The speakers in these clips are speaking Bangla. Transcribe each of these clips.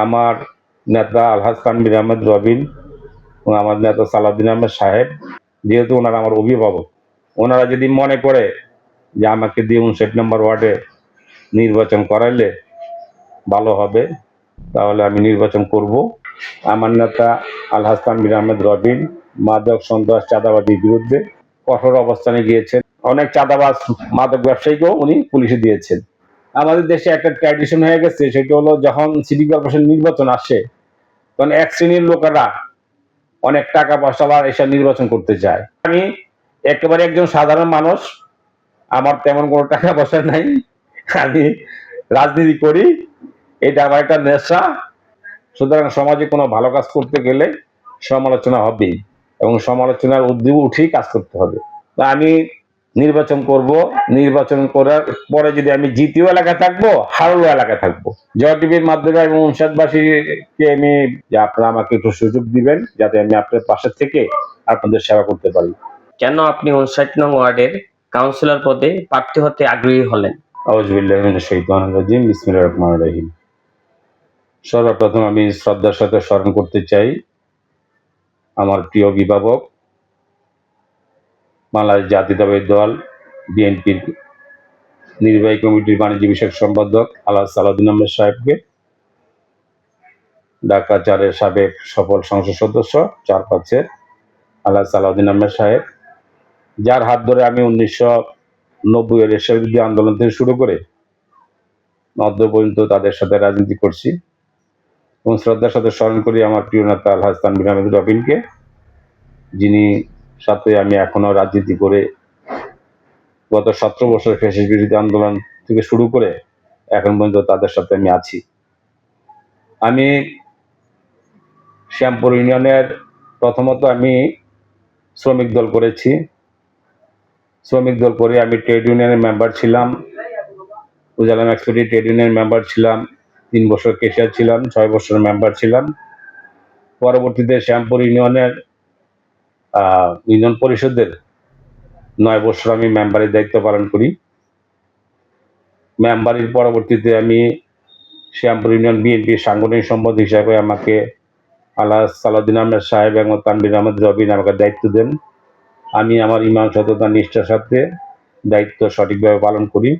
আমার নেতা আলহাজ তানভীর আহমেদ রবিন এবং আমার নেতা সালাউদ্দিন আহমেদ সাহেব, যেহেতু ওনারা আমার অভিভাবক, ওনারা যদি মনে করে যে আমাকে দিয়ে 59 নম্বর ওয়ার্ডে নির্বাচন করাইলে ভালো হবে, তাহলে আমি নির্বাচন করব। আমার নেতা আলহাজ তানভীর আহমেদ রবিন মাদক সন্ত্রাস চাঁদাবাজির বিরুদ্ধে কঠোর অবস্থানে গিয়েছেন। অনেক চাঁদাবাজ মাদক ব্যবসায়ীকেও উনি পুলিশে দিয়েছেন। আমাদের দেশে একটা ট্র্যাডিশন হয়ে গেছে, সেটা হলো যখন সিটি কর্পোরেশন নির্বাচন আসে তখন এক শ্রেণীর লোকেরা অনেক টাকা পয়সা এসে নির্বাচন করতে চায়। আমি একেবারে একজন সাধারণ মানুষ, আমার তেমন কোনো টাকা পয়সা নাই, আমি রাজনীতি করি, এটা আমার একটা নেশা। সুতরাং সমাজে কোনো ভালো কাজ করতে গেলে সমালোচনা হবেই এবং সমালোচনার উদ্যোগ উঠেই কাজ করতে হবে। তা আমি নির্বাচন করব, নির্বাচন করার পরে যদি আমি জিতেও এলাকায় থাকবো, হারও এলাকায় থাকবো। জয় টিভির মাধ্যমে এবং উনষাটবাসীকে আমি যে আপনারা আমাকে একটু সুযোগ দিবেন যাতে আমি আপনার পাশে থেকে আপনাদের সেবা করতে পারি। কেন আপনি 59 নং ওয়ার্ডের কাউন্সিলর পদে প্রার্থী হতে আগ্রহী হলেন? আউযুবিল্লাহি মিনাশ শাইতানির রাজিম, বিসমিল্লাহির রহমানির রহিম। সর্বপ্রথম আমি শ্রদ্ধার সাথে স্মরণ করতে চাই আমার প্রিয় অভিভাবক, বাংলাদেশ জাতীয়তাবাদী দল বিএনপির নির্বাহী কমিটির বাণিজ্য বিষয়ক সম্পাদক আলহাজ সালাউদ্দিন আহমেদ সাহেবকে, ঢাকা 4-এর সাবেক সফল সংসদ সদস্য 4-5-এর আলহাজ সালাউদ্দিন আহমেদ সাহেব, যার হাত ধরে আমি 1990-এর এরশাদ বিরোধী আন্দোলন থেকে শুরু করে মধ্য পর্যন্ত তাদের সাথে রাজনীতি করছি। এবং শ্রদ্ধার সাথে স্মরণ করি আমার প্রিয় নেতা আলহাজ তানভীর আহমেদ রবিনকে, যিনি সাথে আমি এখনো রাজনীতি করে গত 17 বছর ফ্যাসিস্ট বিরোধী আন্দোলন থেকে শুরু করে এখন পর্যন্ত তাদের সাথে আমি আছি। আমি শ্যামপুর ইউনিয়নের প্রথমত আমি শ্রমিক দল করেছি। শ্রমিক দল করে আমি ট্রেড ইউনিয়নের মেম্বার ছিলাম, উজালাম এক্সপোর্টি ট্রেড ইউনিয়নের মেম্বার ছিলাম, 3 বছর কেশিয়ার ছিলাম, 6 বছর মেম্বার ছিলাম। পরবর্তীতে শ্যামপুর ইউনিয়নের ইউনিয়ন পরিষদের 9 বছর আমি মেম্বারের দায়িত্ব পালন করি। মেম্বারের পরবর্তীতে আমি শ্যামপুর ইউনিয়ন বিএনপির সাংগঠনিক সম্পাদক হিসাবে আমাকে আলহাজ সালাউদ্দিন আহমেদ সাহেব এবং তানভীর আহমেদ রবিন আমাকে দায়িত্ব দেন। আমি আমার ইমান সততা নিষ্ঠার সাথে দায়িত্ব সঠিকভাবে পালন করি।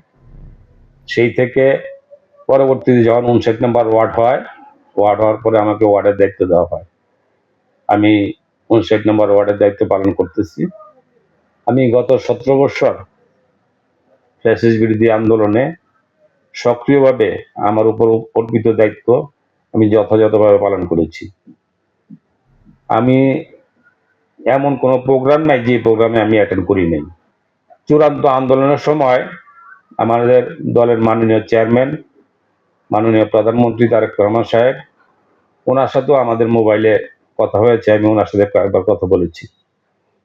সেই থেকে পরবর্তীতে যখন 59 নম্বর ওয়ার্ড হওয়ার পরে আমাকে ওয়ার্ডের দায়িত্ব দেওয়া হয়। আমি 59 নম্বর ওয়ার্ডের দায়িত্ব পালন করতেছি। আমি গত 17 বছর ফ্যাসিস্ট বিরোধী আন্দোলনে সক্রিয়ভাবে আমার উপর অর্পিত দায়িত্ব আমি যথাযথভাবে পালন করেছি। আমি এমন কোনো প্রোগ্রাম নাই যে প্রোগ্রামে আমি অ্যাটেন্ড করি নাই। চূড়ান্ত আন্দোলনের সময় আমাদের দলের মাননীয় চেয়ারম্যান, মাননীয় প্রধানমন্ত্রী তারেক রহমান সাহেব, ওনার সাথেও আমাদের মোবাইলে কথা হয়েছে, আমি ওনার সাথে কয়েকবার কথা বলেছি।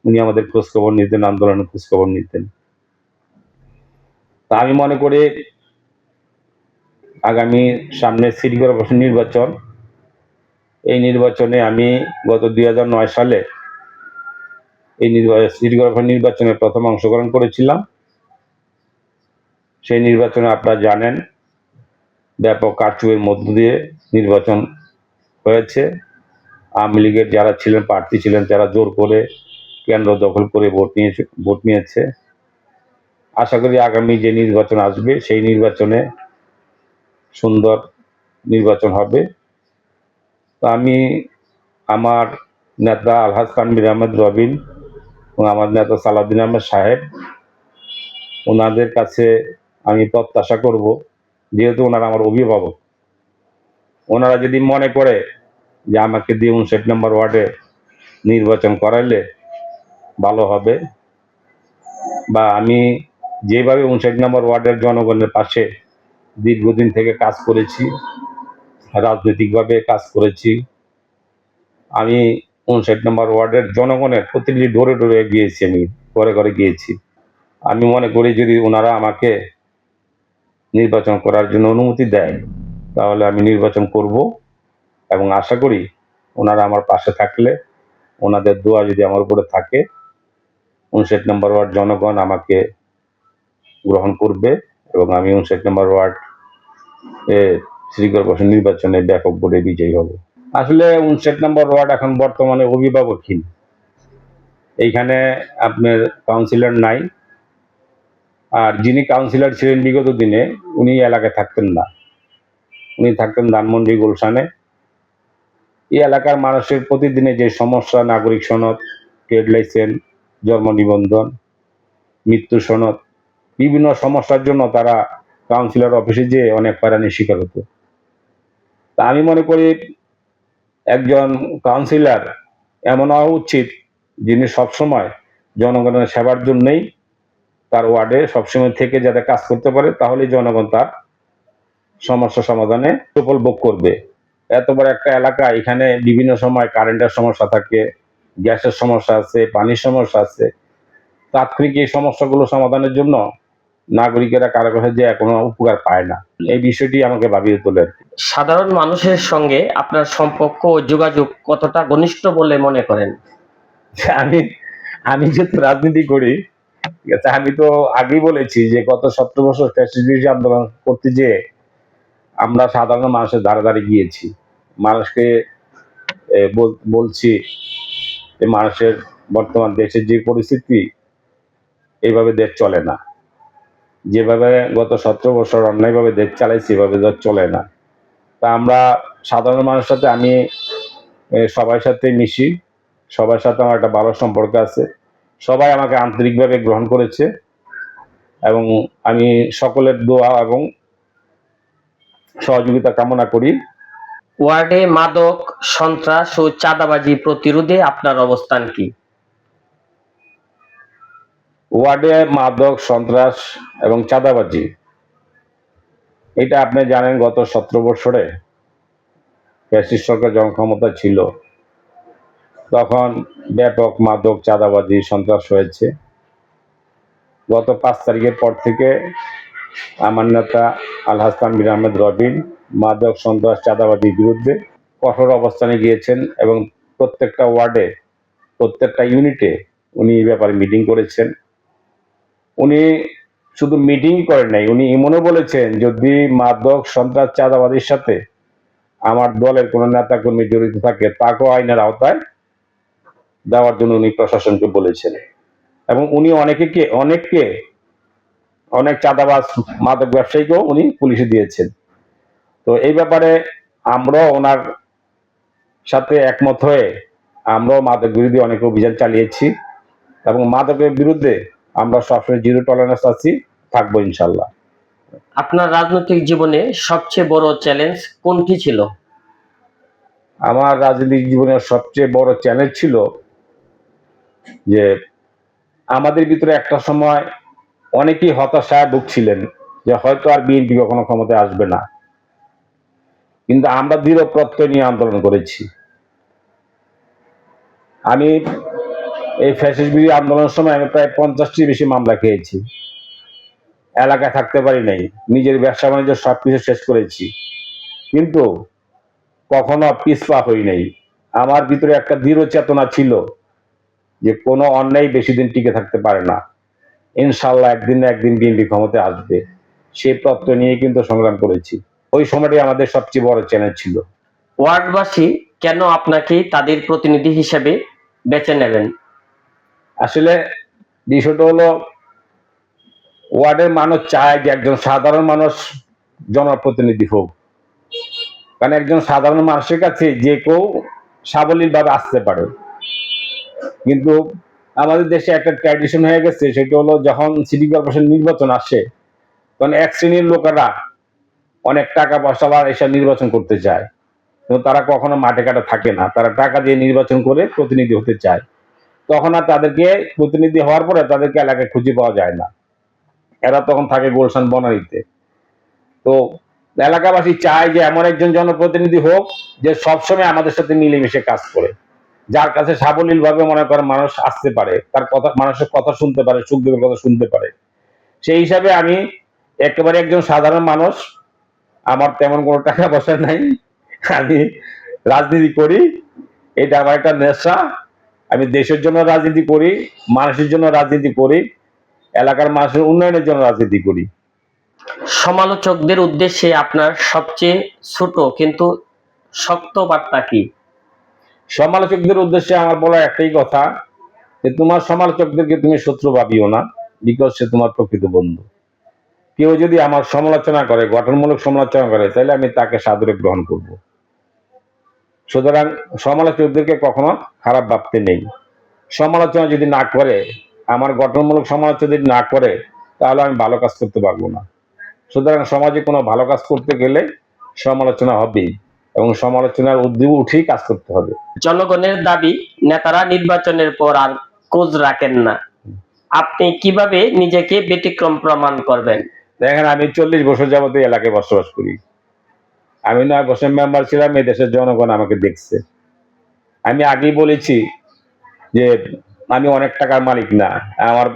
উনি আমাদের খোঁজখবর নিতেন, আন্দোলনের খোঁজখবর নিতেন। তা আমি মনে করি আগামী সামনে সিটি কর্পোরেশন নির্বাচন, এই নির্বাচনে আমি গত 2009 সালে এই সিটি কর্পোরেশন নির্বাচনে প্রথম অংশগ্রহণ করেছিলাম। সেই নির্বাচনে আপনারা জানেন ব্যাপক কারচুপির মধ্য দিয়ে নির্বাচন হয়েছে। আওয়ামী লীগের যারা ছিলেন প্রার্থী ছিলেন তারা জোর করে কেন্দ্র দখল করে ভোট নিয়েছে। আশা করি আগামী যে নির্বাচন আসবে সেই নির্বাচনে সুন্দর নির্বাচন হবে। তো আমি আমার নেতা আলহাজ তানভীর আহমেদ রবিন এবং আমার নেতা সালাউদ্দিন আহমেদ সাহেব, ওনাদের কাছে আমি প্রত্যাশা করব, যেহেতু ওনারা আমার অভিভাবক, ওনারা যদি মনে করে যে আমাকে দিয়ে 59 নম্বর ওয়ার্ডে নির্বাচন করাইলে ভালো হবে, বা আমি যেভাবে 59 নম্বর ওয়ার্ডের জনগণের পাশে দীর্ঘদিন থেকে কাজ করেছি, রাজনৈতিকভাবে কাজ করেছি, আমি 59 নম্বর ওয়ার্ডের জনগণের প্রতিটি ডোরে ডোরে গিয়েছি, আমি ঘরে ঘরে গিয়েছি। আমি মনে করি যদি ওনারা আমাকে নির্বাচন করার জন্য অনুমতি দেয় তাহলে আমি নির্বাচন করব এবং আশা করি ওনারা আমার পাশে থাকলে, ওনাদের দোয়া যদি আমার উপরে থাকে, 59 নম্বর ওয়ার্ড জনগণ আমাকে গ্রহণ করবে এবং আমি 59 নম্বর ওয়ার্ড সিটি কর্পোরেশন নির্বাচনে ব্যাপক ভোটে বিজয়ী হব। আসলে 59 নম্বর ওয়ার্ড এখন বর্তমানে অভিভাবকহীন। এইখানে আপনার কাউন্সিলর নাই, আর যিনি কাউন্সিলর ছিলেন বিগত দিনে উনি এলাকায় থাকতেন না, উনি থাকতেন ধানমন্ডি গুলশানে। এই এলাকার মানুষের প্রতিদিনে যে সমস্যা, নাগরিক সনদ, ট্রেড লাইসেন্স, জন্ম নিবন্ধন, মৃত্যু সনদ, বিভিন্ন সমস্যার জন্য তারা কাউন্সিলর অফিসে যেয়ে অনেক হয়রানির শিকার হতো। তা আমি মনে করি একজন কাউন্সিলর এমন হওয়া উচিত যিনি সবসময় জনগণের সেবার জন্যই তার ওয়ার্ডে সবসময় থেকে যাতে কাজ করতে পারে, তাহলে জনগণ তার সমস্যা সমাধানে সুফল ভোগ করবে। এত বড় একটা এলাকা, এখানে বিভিন্ন সময় কারেন্টের সমস্যা থাকে, গ্যাসের সমস্যা আছে, পানির সমস্যা আছে। তাৎক্ষণিক এই সমস্যাগুলো সমাধানের জন্য নাগরিকেরা কারো কাছে যে কোনো উপকার পায় না, এই বিষয়টি আমাকে ভাবিয়ে তোলে। সাধারণ মানুষের সঙ্গে আপনার সম্পর্ক ও যোগাযোগ কতটা ঘনিষ্ঠ বলে মনে করেন? আমি আমি যেহেতু রাজনীতি করি, ঠিক আছে, আমি তো আগেই বলেছি যে গত 17 বছর ফ্যাসিস্ট বিরোধী আন্দোলন করতে যেয়ে আমরা সাধারণ মানুষের ধারে ধারে গিয়েছি, মানুষকে বলছি যে মানুষের বর্তমান দেশের যে পরিস্থিতি, এইভাবে দেশ চলে না। যেভাবে গত 17 বছর অন্যায়ভাবে দেশ চালাইছি, এভাবে দেশ চলে না। তা আমরা সাধারণ মানুষের সাথে আমি সবার সাথে মিশি, সবার সাথে আমার একটা ভালো সম্পর্ক আছে, সবাই আমাকে আন্তরিকভাবে গ্রহণ করেছে এবং আমি সকলের দোয়া এবং সহযোগিতা কামনা করি। ওয়ার্ডে মাদক, সন্ত্রাস ও চাঁদাবাজি প্রতিরোধে আপনার অবস্থান কি? ওয়ার্ডে মাদক, সন্ত্রাস এবং চাঁদাবাজি, এটা আপনি জানেন গত 17 বছরে ফ্যাসিস্ট সরকার যখন ক্ষমতা ছিল তখন ব্যাপক মাদক, চাঁদাবাজি, সন্ত্রাস হয়েছে। গত 5 তারিখের পর থেকে আমার নেতা আলহাজ তানভীর আহমেদ রবিন মাদক, সন্ত্রাস, চাঁদাবাজির বিরুদ্ধে কঠোর অবস্থানে গিয়েছেন এবং প্রত্যেকটা ওয়ার্ডে, প্রত্যেকটা ইউনিটে উনি এই ব্যাপারে মিটিং করেছেন। উনি শুধু মিটিং করেন নাই, উনি এমনও বলেছেন যদি মাদক, সন্ত্রাস, চাঁদাবাজির সাথে আমার দলের কোনো নেতা কর্মী জড়িত থাকে তাকেও আইনের আওতায় দেওয়ার জন্য উনি প্রশাসনকে বলেছেন। এবং উনি অনেক চাঁদাবাজ মাদক ব্যবসায়ীকেও উনি পুলিশে দিয়েছেন। তো এই ব্যাপারে আমরাও ওনার সাথে একমত হয়ে আমরাও মাদক বিরোধী অনেক অভিযান চালিয়েছি এবং মাদকের বিরুদ্ধে আমরা সবসময় জিরো টলারেন্স আছি, থাকবো ইনশাল্লাহ। আপনার রাজনৈতিক জীবনে সবচেয়ে বড় চ্যালেঞ্জ কোনটি ছিল? আমার রাজনৈতিক জীবনের সবচেয়ে বড় চ্যালেঞ্জ ছিল যে আমাদের ভিতরে একটা সময় অনেকেই হতাশায় ভুগছিলেন যে হয়তো আর বিএনপি কখনো ক্ষমতায় আসবে না, কিন্তু আমরা দৃঢ় প্রত্যয় নিয়ে আন্দোলন করেছি। আমি এই ফ্যাসিস্ট বিরোধী আন্দোলনের সময় আমি প্রায় 50টির বেশি মামলা খেয়েছি, এলাকায় থাকতে পারি নাই, নিজের ব্যবসা বাণিজ্য সবকিছু শেষ করেছি, কিন্তু কখনো পিছপা হই নাই। আমার ভিতরে একটা দৃঢ় চেতনা ছিল যে কোনো অন্যায় বেশি দিন টিকে থাকতে পারে না, ইনশাল্লাহ একদিন না একদিন বিএনপি ক্ষমতায় আসবে, সেই প্রত্যয় নিয়ে কিন্তু সংগ্রাম করেছি। ওই সময়টাই আমাদের সবচেয়ে বড় চ্যালেঞ্জ ছিল। ওয়ার্ডবাসী কেন আপনাকে তাদের প্রতিনিধি হিসেবে বেছে নেবেন? আসলে বিষয়টা হলো ওয়ার্ডের মানুষ চায় যে একজন সাধারণ মানুষ জনপ্রতিনিধি হোক, কারণ একজন সাধারণ মানুষের কাছে যে কেউ সাবলীলভাবে আসতে পারে। কিন্তু আমাদের দেশে একটা ট্র্যাডিশন হয়ে গেছে, সেটা হলো যখন সিটি কর্পোরেশন নির্বাচন আসে তখন এক শ্রেণীর লোকেরা অনেক টাকা পয়সা বা এসব নির্বাচন করতে চায়, কিন্তু তারা কখনো মাঠে ঘাটে থাকে না, তারা টাকা দিয়ে নির্বাচন করে প্রতিনিধি হতে চায়। তখন আর তাদেরকে প্রতিনিধি হওয়ার পরে তাদেরকে এলাকায় খুঁজে পাওয়া যায় না, এরা তখন থাকে গুলশান বনানীতে। তো এলাকাবাসী চায় যে এমন একজন জনপ্রতিনিধি হোক যে সবসময় আমাদের সাথে মিলেমিশে কাজ করে, যার কাছে সাবলীল ভাবে মনে করেন মানুষ আসতে পারে, তার কথা, মানুষের কথা শুনতে পারে, সুখ দুঃখের কথা শুনতে পারে। সেই হিসাবে আমি একেবারে একজন সাধারণ মানুষ, আমার তেমন কোনো টাকা পয়সা নাই, আমি রাজনীতি করি, এটা আমার একটা নেশা। আমি দেশের জন্য রাজনীতি করি, মানুষের জন্য রাজনীতি করি, এলাকার মানুষের উন্নয়নের জন্য রাজনীতি করি। সমালোচকদের উদ্দেশ্যে আপনার সবচেয়ে ছোট কিন্তু শক্ত বার্তা কি? সমালোচকদের উদ্দেশ্যে আমার বলা একটাই কথা, যে তোমার সমালোচকদেরকে তুমি শত্রু ভাবিও না, বিকজ সে তোমার প্রকৃত বন্ধু। কেউ যদি আমার সমালোচনা করে, গঠনমূলক সমালোচনা করে, তাহলে আমি তাকে সাদরে গ্রহণ করব। সুতরাং সমালোচকদেরকে কখনো খারাপ ভাবতে নেই। সমালোচনা যদি না করে, আমার গঠনমূলক সমালোচনা যদি না করে, তাহলে আমি ভালো কাজ করতে পারবো না। সুতরাং সমাজে কোনো ভালো কাজ করতে গেলে সমালোচনা হবেই, এবং সমালোচনার ঊর্ধ্বে উঠেই কাজ করতে হবে। জনগণের দাবি, নেতারা নির্বাচনের পর আর খোঁজ রাখেন না। আপনি কিভাবে নিজেকে ব্যতিক্রম প্রমাণ করবেন? দেখেন, আমি 40 বছর যাবত এই এলাকায় বসবাস করি। আমি 9 বছর মেম্বার ছিলাম, এই দেশের জনগণ আমাকে দেখছে। আমি আগেই বলেছি যে আমি অনেক টাকার মালিক না, আমার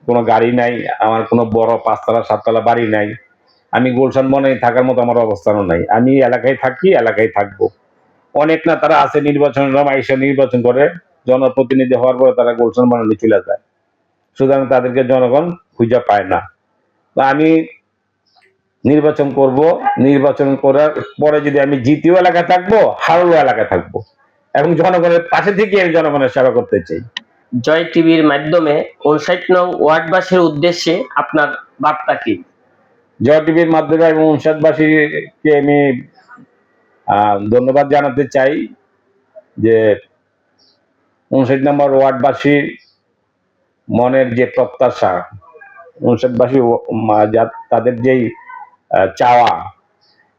কোনো গাড়ি নাই, আমার কোনো বড় 5 তলা 7 তলা বাড়ি নাই, আমি গুলশান বনে থাকার মতো আমার অবস্থানও নাই। আমি এলাকায় থাকি, এলাকায় থাকবো। অনেক না তারা আছে নির্বাচনের নাম আইসা নির্বাচন করে, জনপ্রতিনিধি হওয়ার পরে তারা গুলশান বনে চলে যায়। সুতরাং তাদেরকে জনগণ খুঁজে পায় না। তো আমি নির্বাচন করব, নির্বাচন করার পরে যদি আমি জিতেও এলাকায় থাকবো, হারলেও এলাকায় থাকবো, এবং জনগণের পাশে থেকে আমি জনগণের সেবা করতে চাই। জয় টিভির মাধ্যমে 59 নং ওয়ার্ডবাসীর উদ্দেশ্যে আপনার বার্তা কি? জয় টিভির মাধ্যমে এবং 59বাসীকে আমি ধন্যবাদ জানাতে চাই যে 59 নম্বর ওয়ার্ডবাসীর মনের যে প্রত্যাশা, 59বাসী তাদের যেই চাওয়া,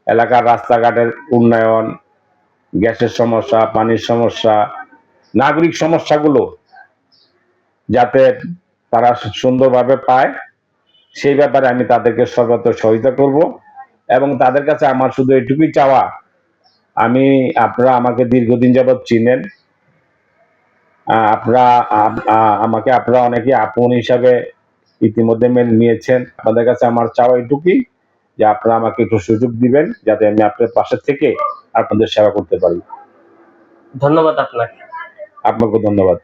এলাকার রাস্তাঘাটের উন্নয়ন, গ্যাসের সমস্যা, পানির সমস্যা, নাগরিক সমস্যাগুলো যাতে তারা সুন্দরভাবে পায়, সেই ব্যাপারে আমি তাদেরকে সর্বত্র সহযোগিতা করব। এবং তাদের কাছে আমার শুধু এটুকুই চাওয়া, আপনারা আমাকে দীর্ঘদিন যাবৎ চিনেন, আপনারা অনেকে আপন হিসাবে ইতিমধ্যে মেনে নিয়েছেন। আপনাদের কাছে আমার চাওয়া এটুকুই যে আপনারা আমাকে একটু সুযোগ দিবেন, যাতে আমি আপনার পাশে থেকে আপনাদের সেবা করতে পারি। ধন্যবাদ আপনাকে। আপনাকে ধন্যবাদ।